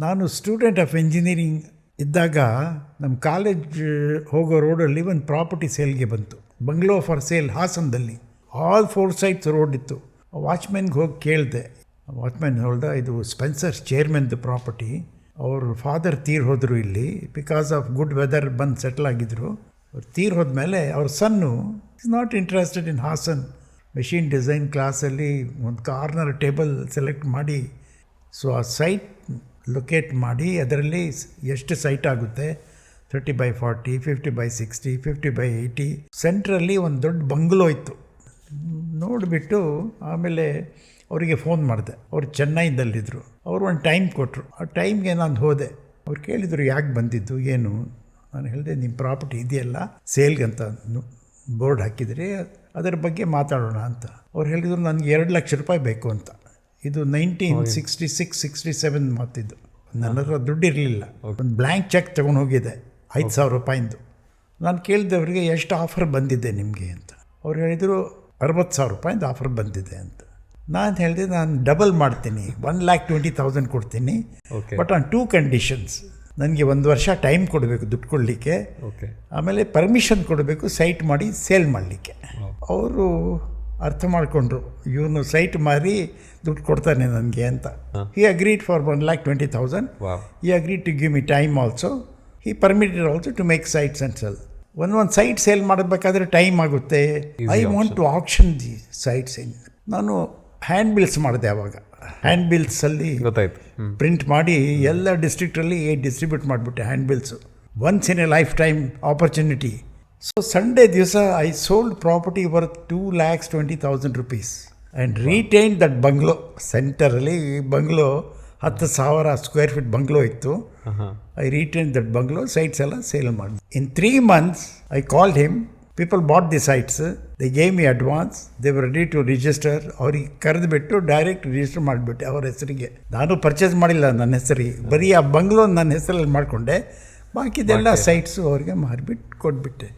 ನಾನು student of engineering ಇದ್ದಾಗ ನಮ್ಮ ಕಾಲೇಜ್ ಹೋಗೋ ರೋಡಲ್ಲಿ ಒಂದು ಪ್ರಾಪರ್ಟಿ ಸೇಲ್ಗೆ ಬಂತು. ಬಂಗ್ಲೋ ಫಾರ್ ಸೇಲ್ ಹಾಸನದಲ್ಲಿ. ಆಲ್ 4 ಸೈಡ್ಸ್ ರೋಡ್ ಇತ್ತು. ವಾಚ್ಮೆನ್ಗೆ ಹೋಗಿ ಕೇಳಿದೆ. ವಾಚ್ಮೆನ್ ಹೇಳ್ದ, ಇದು ಸ್ಪೆನ್ಸರ್ ಚೇರ್ಮನ್ದು ಪ್ರಾಪರ್ಟಿ. ಅವ್ರ ಫಾದರ್ ತೀರ್ ಹೋದರು ಇಲ್ಲಿ. ಬಿಕಾಸ್ ಆಫ್ ಗುಡ್ ವೆದರ್ ಬಂದು ಸೆಟ್ಲ್ ಆಗಿದ್ದರು. ಅವ್ರು ತೀರ್ ಹೋದ್ಮೇಲೆ ಅವ್ರ son is not interested in Hassan. Machine design ಕ್ಲಾಸಲ್ಲಿ ಒಂದು ಕಾರ್ನರ್ ಟೇಬಲ್ ಸೆಲೆಕ್ಟ್ ಮಾಡಿ, ಸೊ ಆ ಸೈಟ್ ಲೊಕೇಟ್ ಮಾಡಿ ಅದರಲ್ಲಿ ಎಷ್ಟು ಸೈಟ್ ಆಗುತ್ತೆ, 30x40, 50x60, 50x80. ಸೆಂಟ್ರಲ್ಲಿ ಒಂದು ದೊಡ್ಡ ಬಂಗ್ಲೋ ಇತ್ತು. ನೋಡಿಬಿಟ್ಟು ಆಮೇಲೆ ಅವರಿಗೆ ಫೋನ್ ಮಾಡಿದೆ. ಅವರು ಚೆನ್ನೈದಲ್ಲಿದ್ದರು. ಅವರು ಒಂದು ಟೈಮ್ ಕೊಟ್ಟರು. ಆ ಟೈಮ್ಗೆ ನಾನು ಹೋದೆ. ಅವ್ರು ಕೇಳಿದರು ಯಾಕೆ ಬಂದಿದ್ದು ಏನು. ನಾನು ಹೇಳಿದೆ, ನಿಮ್ಮ ಪ್ರಾಪರ್ಟಿ ಇದೆಯಲ್ಲ ಸೇಲ್ಗಂತ ಬೋರ್ಡ್ ಹಾಕಿದ್ರಿ, ಅದರ ಬಗ್ಗೆ ಮಾತಾಡೋಣ ಅಂತ. ಅವ್ರು ಹೇಳಿದರು, ನನಗೆ 2 ಲಕ್ಷ ರೂಪಾಯಿ ಬೇಕು ಅಂತ. ಇದು 1966-67 ಮಾತಿದ್ದು. ನನ್ನ ಹತ್ರ ದುಡ್ಡು ಇರಲಿಲ್ಲ. ಒಂದು ಬ್ಲ್ಯಾಂಕ್ ಚೆಕ್ ತೊಗೊಂಡು ಹೋಗಿದೆ 5,000 ರೂಪಾಯಿಂದು. ನಾನು ಕೇಳಿದವ್ರಿಗೆ ಎಷ್ಟು ಆಫರ್ ಬಂದಿದೆ ನಿಮಗೆ ಅಂತ. ಅವ್ರು ಹೇಳಿದರು 60,000 ರೂಪಾಯಿಂದ ಆಫರ್ ಬಂದಿದೆ ಅಂತ. ನಾನು ಹೇಳಿದೆ, ನಾನು ಡಬಲ್ ಮಾಡ್ತೀನಿ, 1,20,000 ಕೊಡ್ತೀನಿ, ಬಟ್ ಆನ್ 2 ಕಂಡೀಷನ್ಸ್. ನನಗೆ 1 ವರ್ಷ ಟೈಮ್ ಕೊಡಬೇಕು ದುಡ್ಡು ಕೊಡಲಿಕ್ಕೆ, ಆಮೇಲೆ ಪರ್ಮಿಷನ್ ಕೊಡಬೇಕು ಸೈಟ್ ಮಾಡಿ ಸೇಲ್ ಮಾಡಲಿಕ್ಕೆ. ಅವರು ಅರ್ಥ ಮಾಡಿಕೊಂಡ್ರು, ಇವನು ಸೈಟ್ ಮಾರಿ ದುಡ್ಡು ಕೊಡ್ತಾನೆ ನನಗೆ ಅಂತ. He agreed for 1,20,000. He agreed to give me time also. He permitted also to make sites and sell. ಒಂದು ಸೈಟ್ ಸೇಲ್ ಮಾಡಬೇಕಾದ್ರೆ ಟೈಮ್ ಆಗುತ್ತೆ. I want to auction the sites. ನಾನು ಹ್ಯಾಂಡ್ ಬಿಲ್ಸ್ ಮಾಡಿದೆ. ಆವಾಗ ಹ್ಯಾಂಡ್ ಬಿಲ್ಸಲ್ಲಿ ಪ್ರಿಂಟ್ ಮಾಡಿ ಎಲ್ಲ ಡಿಸ್ಟ್ರಿಕ್ಟಲ್ಲಿ ಡಿಸ್ಟ್ರಿಬ್ಯೂಟ್ ಮಾಡಿಬಿಟ್ಟೆ hand bills. Once in a lifetime opportunity. So Sunday ದಿವಸ I sold property worth 2,20,000 rupees and retain that bungalow. ಸೆಂಟರಲ್ಲಿ bungalow 10,000 square feet bungalow ಇತ್ತು. I retain that bungalow. Sites ಎಲ್ಲ ಸೇಲ್ ಮಾಡಿದೆ. In 3 months I called him. People bought the sites. They gave me advance. They were ready to register. ಅವ್ರಿಗೆ ಕರೆದುಬಿಟ್ಟು direct register ಮಾಡಿಬಿಟ್ಟೆ ಅವ್ರ ಹೆಸರಿಗೆ. ನಾನು purchase ಮಾಡಿಲ್ಲ ನನ್ನ ಹೆಸರಿಗೆ, ಬರೀ ಆ ಬಂಗ್ಲೋ ನನ್ನ ಹೆಸರಲ್ಲಿ ಮಾಡಿಕೊಂಡೆ. ಬಾಕಿದೆಲ್ಲ ಸೈಟ್ಸು ಅವ್ರಿಗೆ ಮಾರಿಬಿಟ್ಟು ಕೊಟ್ಬಿಟ್ಟೆ.